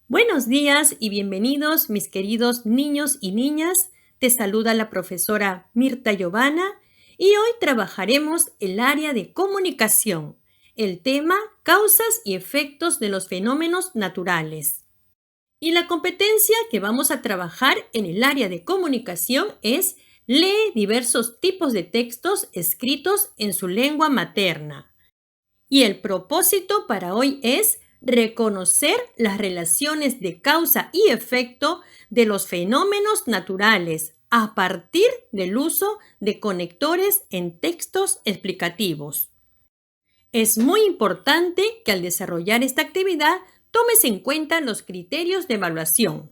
Buenos días y bienvenidos, mis queridos niños y niñas. Te saluda la profesora Mirta Giovanna y hoy trabajaremos el área de comunicación, el tema causas y efectos de los fenómenos naturales. Y la competencia que vamos a trabajar en el área de comunicación es lee diversos tipos de textos escritos en su lengua materna. Y el propósito para hoy es reconocer las relaciones de causa y efecto de los fenómenos naturales a partir del uso de conectores en textos explicativos. Es muy importante que al desarrollar esta actividad tomes en cuenta los criterios de evaluación.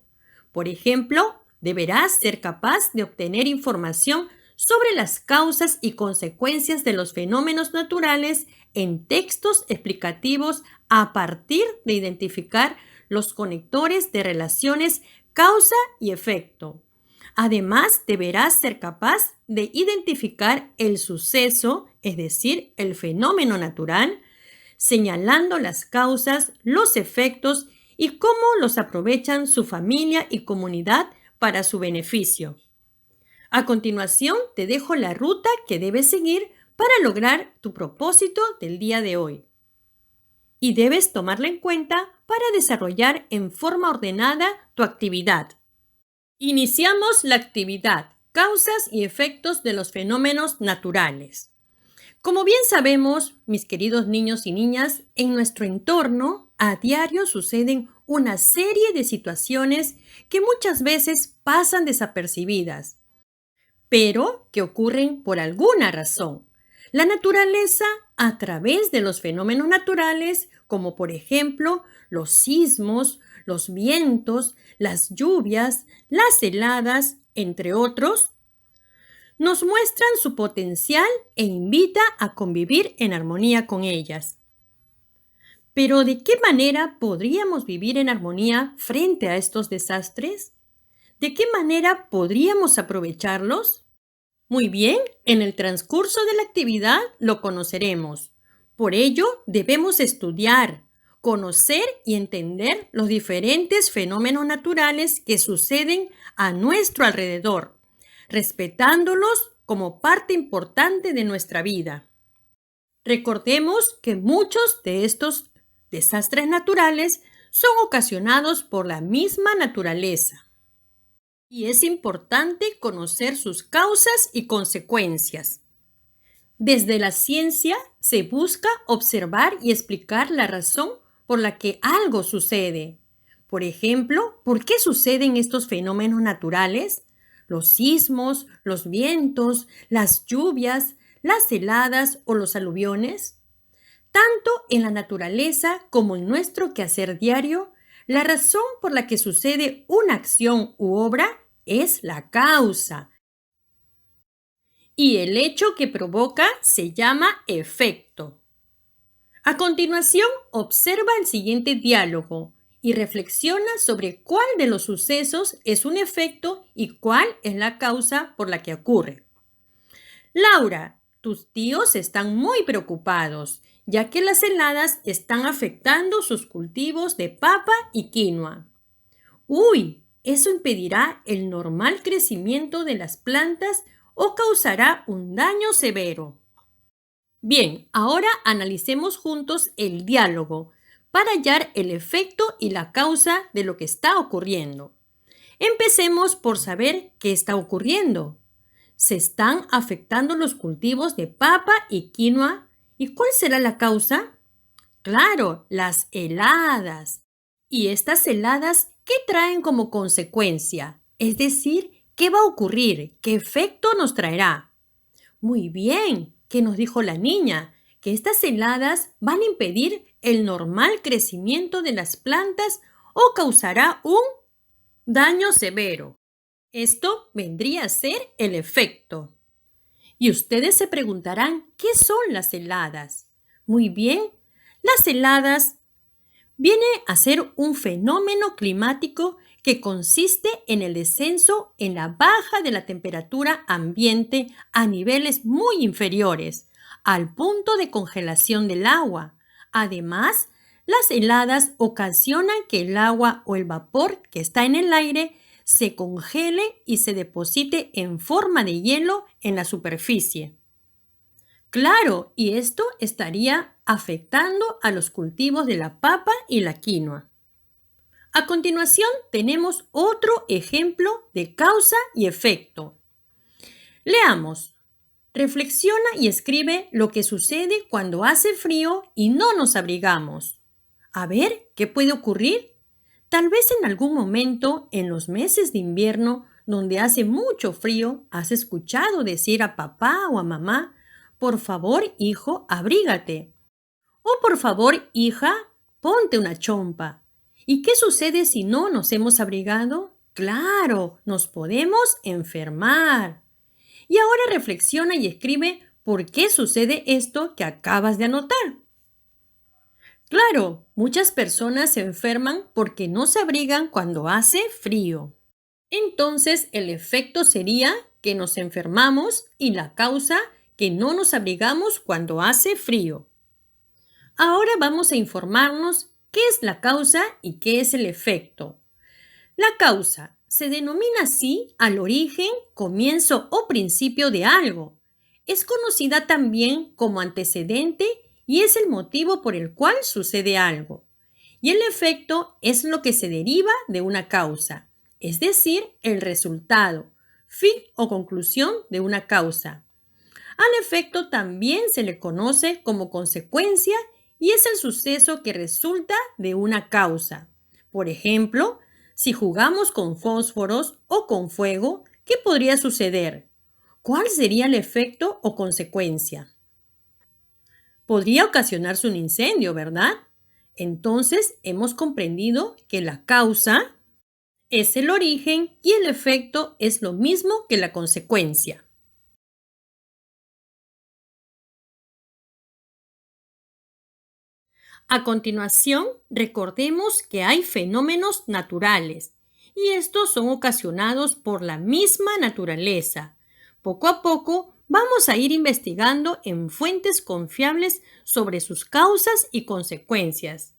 Por ejemplo, deberás ser capaz de obtener información sobre las causas y consecuencias de los fenómenos naturales en textos explicativos a partir de identificar los conectores de relaciones causa y efecto. Además, deberás ser capaz de identificar el suceso, es decir, el fenómeno natural, señalando las causas, los efectos y cómo los aprovechan su familia y comunidad para su beneficio. A continuación, te dejo la ruta que debes seguir para lograr tu propósito del día de hoy. Y debes tomarla en cuenta para desarrollar en forma ordenada tu actividad. Iniciamos la actividad, causas y efectos de los fenómenos naturales. Como bien sabemos, mis queridos niños y niñas, en nuestro entorno a diario suceden una serie de situaciones que muchas veces pasan desapercibidas, pero que ocurren por alguna razón. La naturaleza, a través de los fenómenos naturales, como por ejemplo los sismos, los vientos, las lluvias, las heladas, entre otros, nos muestran su potencial e invita a convivir en armonía con ellas. Pero ¿de qué manera podríamos vivir en armonía frente a estos desastres? ¿De qué manera podríamos aprovecharlos? Muy bien, en el transcurso de la actividad lo conoceremos. Por ello, debemos estudiar, conocer y entender los diferentes fenómenos naturales que suceden a nuestro alrededor, respetándolos como parte importante de nuestra vida. Recordemos que muchos de estos desastres naturales son ocasionados por la misma naturaleza. Y es importante conocer sus causas y consecuencias. Desde la ciencia se busca observar y explicar la razón por la que algo sucede. Por ejemplo, ¿por qué suceden estos fenómenos naturales? Los sismos, los vientos, las lluvias, las heladas o los aluviones. Tanto en la naturaleza como en nuestro quehacer diario, la razón por la que sucede una acción u obra es la causa. Y el hecho que provoca se llama efecto. A continuación, observa el siguiente diálogo y reflexiona sobre cuál de los sucesos es un efecto y cuál es la causa por la que ocurre. Laura, tus tíos están muy preocupados, ya que las heladas están afectando sus cultivos de papa y quinoa. ¡Uy! Eso impedirá el normal crecimiento de las plantas o causará un daño severo. Bien, ahora analicemos juntos el diálogo para hallar el efecto y la causa de lo que está ocurriendo. Empecemos por saber qué está ocurriendo. Se están afectando los cultivos de papa y quinoa. ¿Y cuál será la causa? Claro, las heladas. ¿Y estas heladas qué traen como consecuencia? Es decir, ¿qué va a ocurrir? ¿Qué efecto nos traerá? Muy bien, ¿qué nos dijo la niña? Que estas heladas van a impedir el normal crecimiento de las plantas o causará un daño severo. Esto vendría a ser el efecto. Y ustedes se preguntarán, ¿qué son las heladas? Muy bien, las heladas viene a ser un fenómeno climático que consiste en el descenso en la baja de la temperatura ambiente a niveles muy inferiores, al punto de congelación del agua. Además, Las heladas ocasionan que el agua o el vapor que está en el aire se congele y se deposite en forma de hielo en la superficie. Claro, y esto estaría afectando a los cultivos de la papa y la quinoa. A continuación, tenemos otro ejemplo de causa y efecto. Leamos. Reflexiona y escribe lo que sucede cuando hace frío y no nos abrigamos. A ver, ¿qué puede ocurrir? Tal vez en algún momento, en los meses de invierno, donde hace mucho frío, has escuchado decir a papá o a mamá, por favor, hijo, abrígate. O por favor, hija, ponte una chompa. ¿Y qué sucede si no nos hemos abrigado? Claro, nos podemos enfermar. Y ahora reflexiona y escribe por qué sucede esto que acabas de anotar. Claro, muchas personas se enferman porque no se abrigan cuando hace frío. Entonces, el efecto sería que nos enfermamos y la causa que no nos abrigamos cuando hace frío. Ahora vamos a informarnos qué es la causa y qué es el efecto. La causa se denomina así al origen, comienzo o principio de algo. Es conocida también como antecedente y es el motivo por el cual sucede algo. Y el efecto es lo que se deriva de una causa, es decir, el resultado, fin o conclusión de una causa. Al efecto también se le conoce como consecuencia y es el suceso que resulta de una causa. Por ejemplo, si jugamos con fósforos o con fuego, ¿qué podría suceder? ¿Cuál sería el efecto o consecuencia? Podría ocasionarse un incendio, ¿verdad? Entonces hemos comprendido que la causa es el origen y el efecto es lo mismo que la consecuencia. A continuación, recordemos que hay fenómenos naturales y estos son ocasionados por la misma naturaleza. Poco a poco vamos a ir investigando en fuentes confiables sobre sus causas y consecuencias.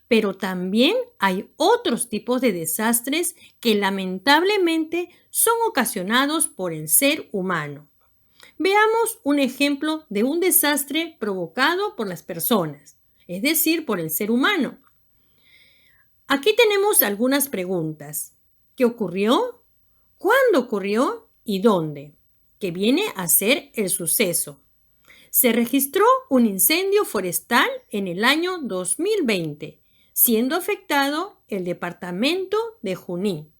Pero también hay otros tipos de desastres que lamentablemente son ocasionados por el ser humano. Veamos un ejemplo de un desastre provocado por las personas, es decir, por el ser humano. Aquí tenemos algunas preguntas. ¿Qué ocurrió? ¿Cuándo ocurrió? ¿Y dónde? Que viene a ser el suceso. Se registró un incendio forestal en el año 2020, siendo afectado el departamento de Junín.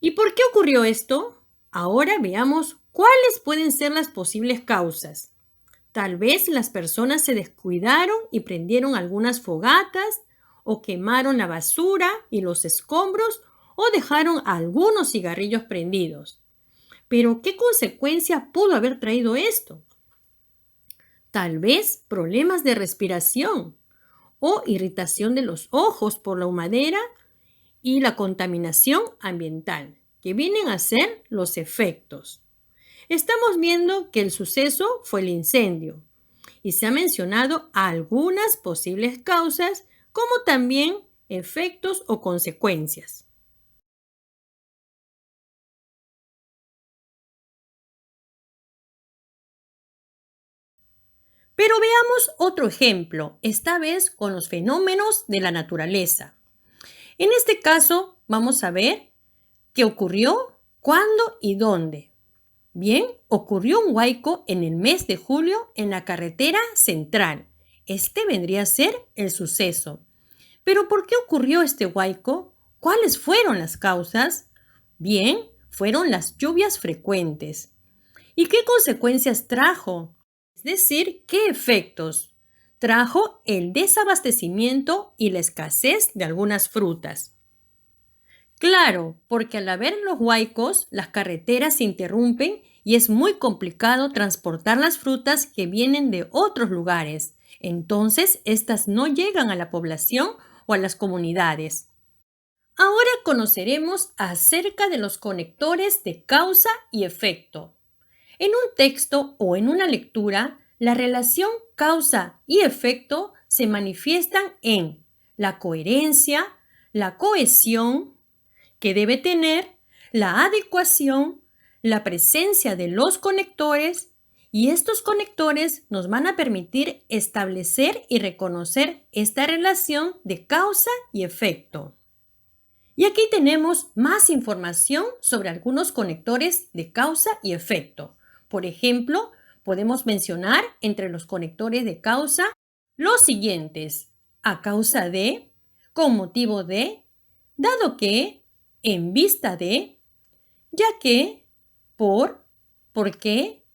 ¿Y por qué ocurrió esto? Ahora veamos cuáles pueden ser las posibles causas. Tal vez las personas se descuidaron y prendieron algunas fogatas o quemaron la basura y los escombros o dejaron algunos cigarrillos prendidos. Pero, ¿qué consecuencia pudo haber traído esto? Tal vez problemas de respiración o irritación de los ojos por la humadera y la contaminación ambiental, que vienen a ser los efectos. Estamos viendo que el suceso fue el incendio y se ha mencionado algunas posibles causas como también efectos o consecuencias. Pero veamos otro ejemplo, esta vez con los fenómenos de la naturaleza. En este caso, vamos a ver qué ocurrió, cuándo y dónde. Bien, ocurrió un huaico en el mes de julio en la carretera central. Este vendría a ser el suceso. Pero ¿por qué ocurrió este huaico? ¿Cuáles fueron las causas? Bien, fueron las lluvias frecuentes. ¿Y qué consecuencias trajo? Es decir, ¿qué efectos? Trajo el desabastecimiento y la escasez de algunas frutas. Claro, porque al haber los huaicos, las carreteras se interrumpen y es muy complicado transportar las frutas que vienen de otros lugares. Entonces, estas no llegan a la población o a las comunidades. Ahora conoceremos acerca de los conectores de causa y efecto. En un texto o en una lectura, la relación causa y efecto se manifiestan en la coherencia, la cohesión que debe tener, la adecuación, la presencia de los conectores, y estos conectores nos van a permitir establecer y reconocer esta relación de causa y efecto. Y aquí tenemos más información sobre algunos conectores de causa y efecto. Por ejemplo, podemos mencionar entre los conectores de causa los siguientes: a causa de, con motivo de, dado que, en vista de, ya que, por qué,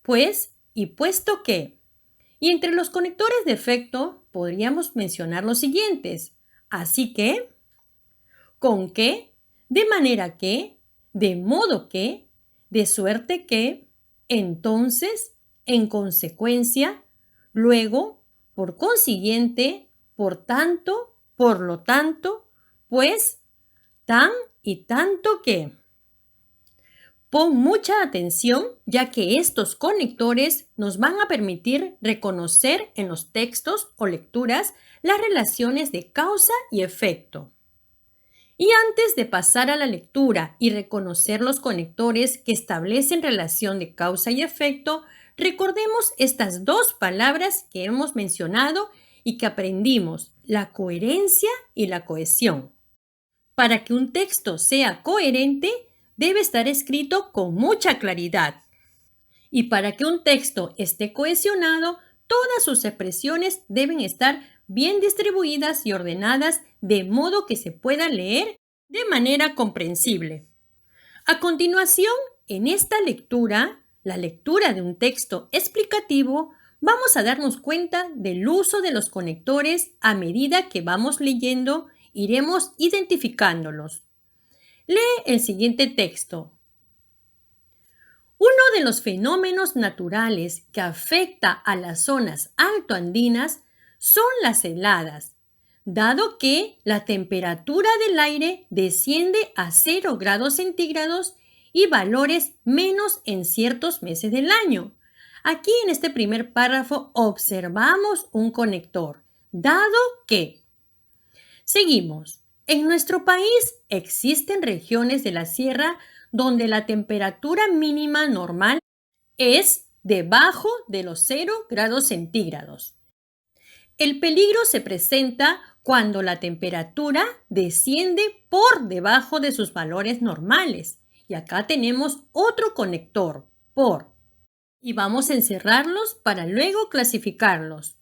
pues y puesto que. Y entre los conectores de efecto podríamos mencionar los siguientes: así que, con que, de manera que, de modo que, de suerte que, entonces, en consecuencia, luego, por consiguiente, por tanto, por lo tanto, pues, tan y tanto que. Pon mucha atención, ya que estos conectores nos van a permitir reconocer en los textos o lecturas las relaciones de causa y efecto. Y antes de pasar a la lectura y reconocer los conectores que establecen relación de causa y efecto, recordemos estas dos palabras que hemos mencionado y que aprendimos: la coherencia y la cohesión. Para que un texto sea coherente, debe estar escrito con mucha claridad. Y para que un texto esté cohesionado, todas sus expresiones deben estar bien distribuidas y ordenadas de modo que se pueda leer de manera comprensible. A continuación, en esta lectura, la lectura de un texto explicativo, vamos a darnos cuenta del uso de los conectores. A medida que vamos leyendo, iremos identificándolos. Lee el siguiente texto. Uno de los fenómenos naturales que afecta a las zonas altoandinas son las heladas, dado que la temperatura del aire desciende a 0 grados centígrados y valores menos en ciertos meses del año. Aquí en este primer párrafo observamos un conector, dado que. Seguimos. En nuestro país existen regiones de la sierra donde la temperatura mínima normal es debajo de los 0 grados centígrados. El peligro se presenta cuando la temperatura desciende por debajo de sus valores normales. Y acá tenemos otro conector, por. Y vamos a encerrarlos para luego clasificarlos.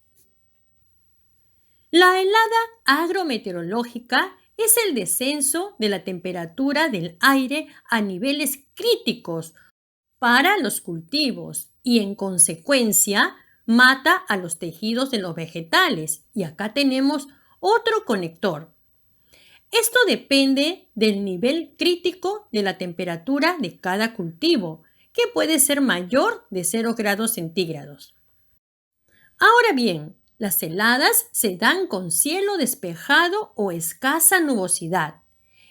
La helada agrometeorológica es el descenso de la temperatura del aire a niveles críticos para los cultivos y, en consecuencia, mata a los tejidos de los vegetales. Y acá tenemos otro conector. Esto depende del nivel crítico de la temperatura de cada cultivo, que puede ser mayor de 0 grados centígrados. Ahora bien, las heladas se dan con cielo despejado o escasa nubosidad.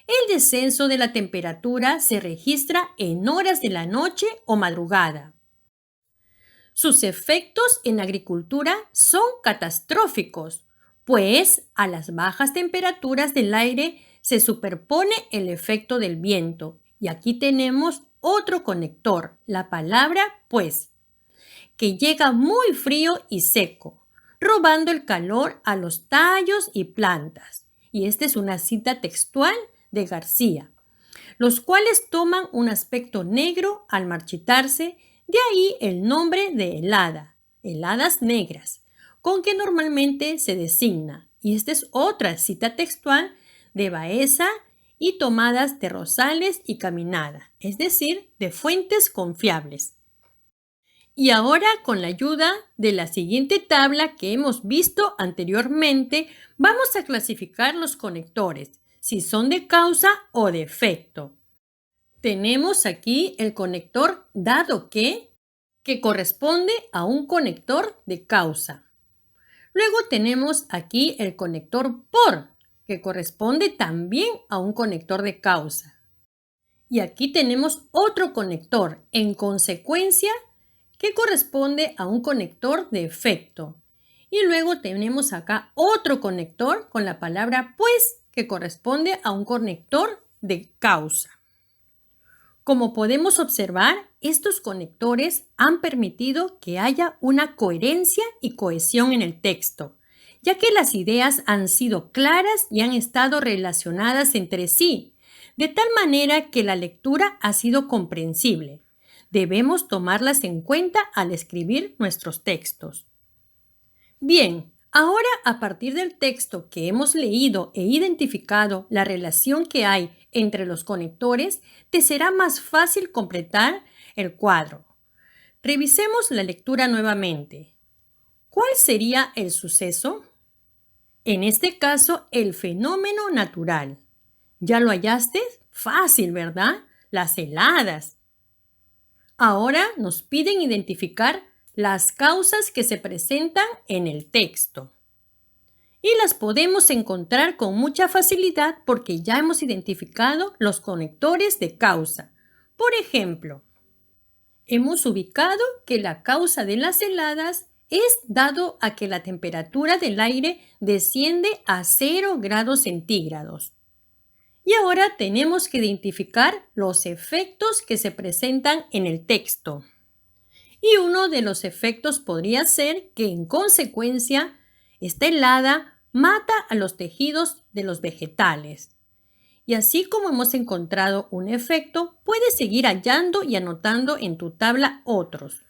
El descenso de la temperatura se registra en horas de la noche o madrugada. Sus efectos en agricultura son catastróficos, pues a las bajas temperaturas del aire se superpone el efecto del viento. Y aquí tenemos otro conector, la palabra pues, que llega muy frío y seco, robando el calor a los tallos y plantas. Y esta es una cita textual de García, los cuales toman un aspecto negro al marchitarse, de ahí el nombre de helada, heladas negras, con que normalmente se designa. Y esta es otra cita textual de Baeza y tomadas de Rosales y Caminada, es decir, de fuentes confiables. Y ahora, con la ayuda de la siguiente tabla que hemos visto anteriormente, vamos a clasificar los conectores, si son de causa o de efecto. Tenemos aquí el conector dado que corresponde a un conector de causa. Luego tenemos aquí el conector por, que corresponde también a un conector de causa. Y aquí tenemos otro conector, en consecuencia, que corresponde a un conector de efecto. Y luego tenemos acá otro conector con la palabra pues, que corresponde a un conector de causa. Como podemos observar, estos conectores han permitido que haya una coherencia y cohesión en el texto, ya que las ideas han sido claras y han estado relacionadas entre sí, de tal manera que la lectura ha sido comprensible. Debemos tomarlas en cuenta al escribir nuestros textos. Bien, ahora a partir del texto que hemos leído e identificado la relación que hay entre los conectores, te será más fácil completar el cuadro. Revisemos la lectura nuevamente. ¿Cuál sería el suceso? En este caso, el fenómeno natural. ¿Ya lo hallaste? Fácil, ¿verdad? Las heladas. Ahora nos piden identificar las causas que se presentan en el texto. Y las podemos encontrar con mucha facilidad porque ya hemos identificado los conectores de causa. Por ejemplo, hemos ubicado que la causa de las heladas es dado a que la temperatura del aire desciende a 0 grados centígrados. Y ahora tenemos que identificar los efectos que se presentan en el texto. Y uno de los efectos podría ser que, en consecuencia, esta helada mata a los tejidos de los vegetales. Y así como hemos encontrado un efecto, puedes seguir hallando y anotando en tu tabla otros.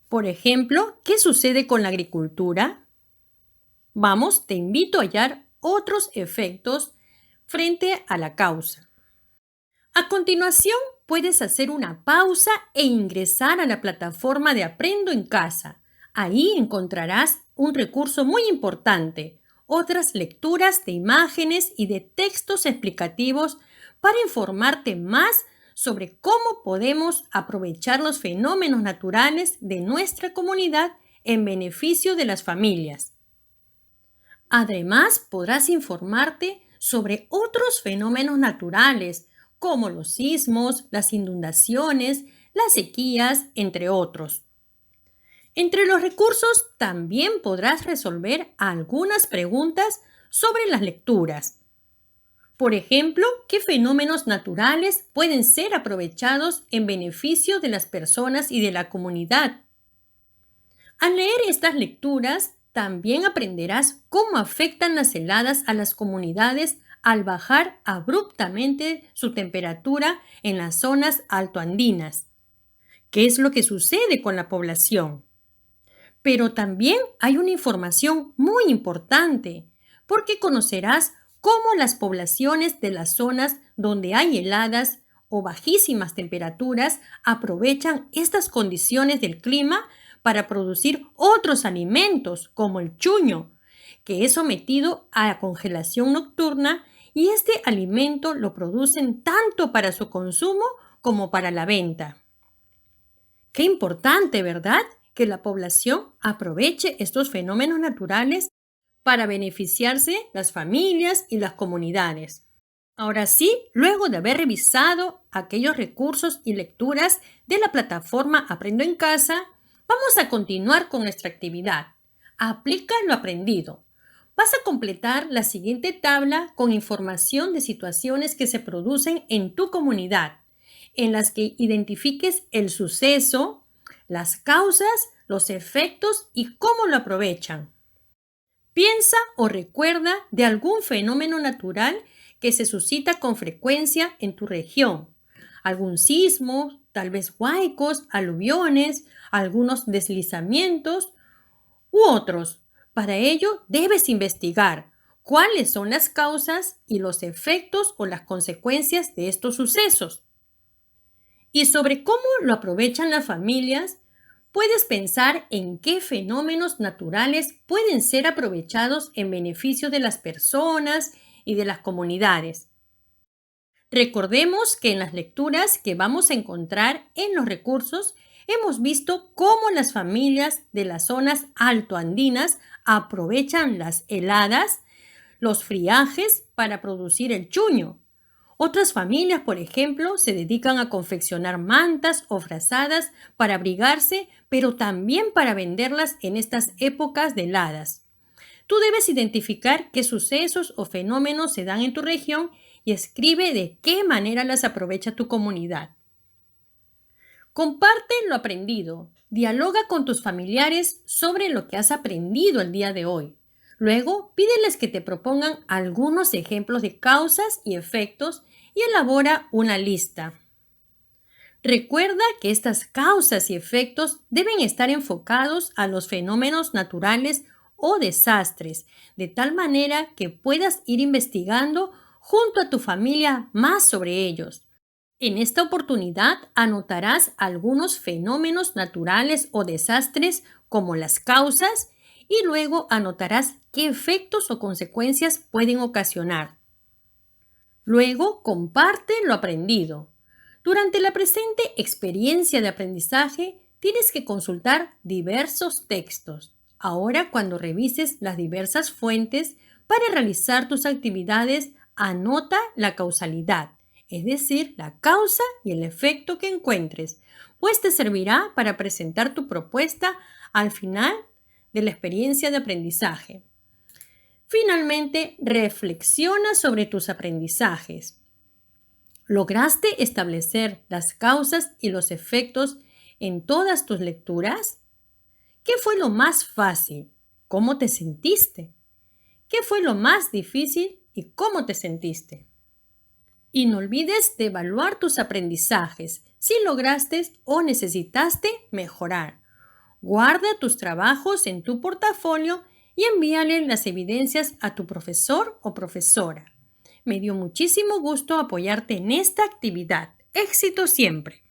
Por ejemplo, ¿qué sucede con la agricultura? Vamos, te invito a hallar otros efectos frente a la causa. A continuación, puedes hacer una pausa e ingresar a la plataforma de Aprendo en Casa. Ahí encontrarás un recurso muy importante, otras lecturas de imágenes y de textos explicativos para informarte más sobre cómo podemos aprovechar los fenómenos naturales de nuestra comunidad en beneficio de las familias. Además, podrás informarte sobre otros fenómenos naturales, como los sismos, las inundaciones, las sequías, entre otros. Entre los recursos también podrás resolver algunas preguntas sobre las lecturas. Por ejemplo, ¿qué fenómenos naturales pueden ser aprovechados en beneficio de las personas y de la comunidad? Al leer estas lecturas, también aprenderás cómo afectan las heladas a las comunidades al bajar abruptamente su temperatura en las zonas altoandinas. ¿Qué es lo que sucede con la población? Pero también hay una información muy importante, porque conocerás cómo las poblaciones de las zonas donde hay heladas o bajísimas temperaturas aprovechan estas condiciones del clima para producir otros alimentos, como el chuño, que es sometido a la congelación nocturna, y este alimento lo producen tanto para su consumo como para la venta. Qué importante, ¿verdad?, que la población aproveche estos fenómenos naturales para beneficiarse las familias y las comunidades. Ahora sí, luego de haber revisado aquellos recursos y lecturas de la plataforma Aprendo en Casa, vamos a continuar con nuestra actividad. Aplica lo aprendido. Vas a completar la siguiente tabla con información de situaciones que se producen en tu comunidad, en las que identifiques el suceso, las causas, los efectos y cómo lo aprovechan. Piensa o recuerda de algún fenómeno natural que se suscita con frecuencia en tu región. Algún sismo, tal vez huaicos, aluviones, algunos deslizamientos u otros. Para ello debes investigar cuáles son las causas y los efectos o las consecuencias de estos sucesos. Y sobre cómo lo aprovechan las familias, puedes pensar en qué fenómenos naturales pueden ser aprovechados en beneficio de las personas y de las comunidades. Recordemos que en las lecturas que vamos a encontrar en los recursos, hemos visto cómo las familias de las zonas altoandinas aprovechan las heladas, los friajes para producir el chuño, Otras familias, por ejemplo, se dedican a confeccionar mantas o frazadas para abrigarse, pero también para venderlas en estas épocas de heladas. Tú debes identificar qué sucesos o fenómenos se dan en tu región y escribe de qué manera las aprovecha tu comunidad. Comparte lo aprendido. Dialoga con tus familiares sobre lo que has aprendido el día de hoy. Luego, pídeles que te propongan algunos ejemplos de causas y efectos y elabora una lista. Recuerda que estas causas y efectos deben estar enfocados a los fenómenos naturales o desastres, de tal manera que puedas ir investigando junto a tu familia más sobre ellos. En esta oportunidad anotarás algunos fenómenos naturales o desastres como las causas y luego anotarás qué efectos o consecuencias pueden ocasionar. Luego comparte lo aprendido. Durante la presente experiencia de aprendizaje tienes que consultar diversos textos. Ahora, cuando revises las diversas fuentes para realizar tus actividades, anota la causalidad, es decir, la causa y el efecto que encuentres, pues te servirá para presentar tu propuesta al final de la experiencia de aprendizaje. Finalmente, reflexiona sobre tus aprendizajes. ¿Lograste establecer las causas y los efectos en todas tus lecturas? ¿Qué fue lo más fácil? ¿Cómo te sentiste? ¿Qué fue lo más difícil y cómo te sentiste? Y no olvides de evaluar tus aprendizajes, si lograste o necesitaste mejorar. Guarda tus trabajos en tu portafolio y envíale las evidencias a tu profesor o profesora. Me dio muchísimo gusto apoyarte en esta actividad. ¡Éxito siempre!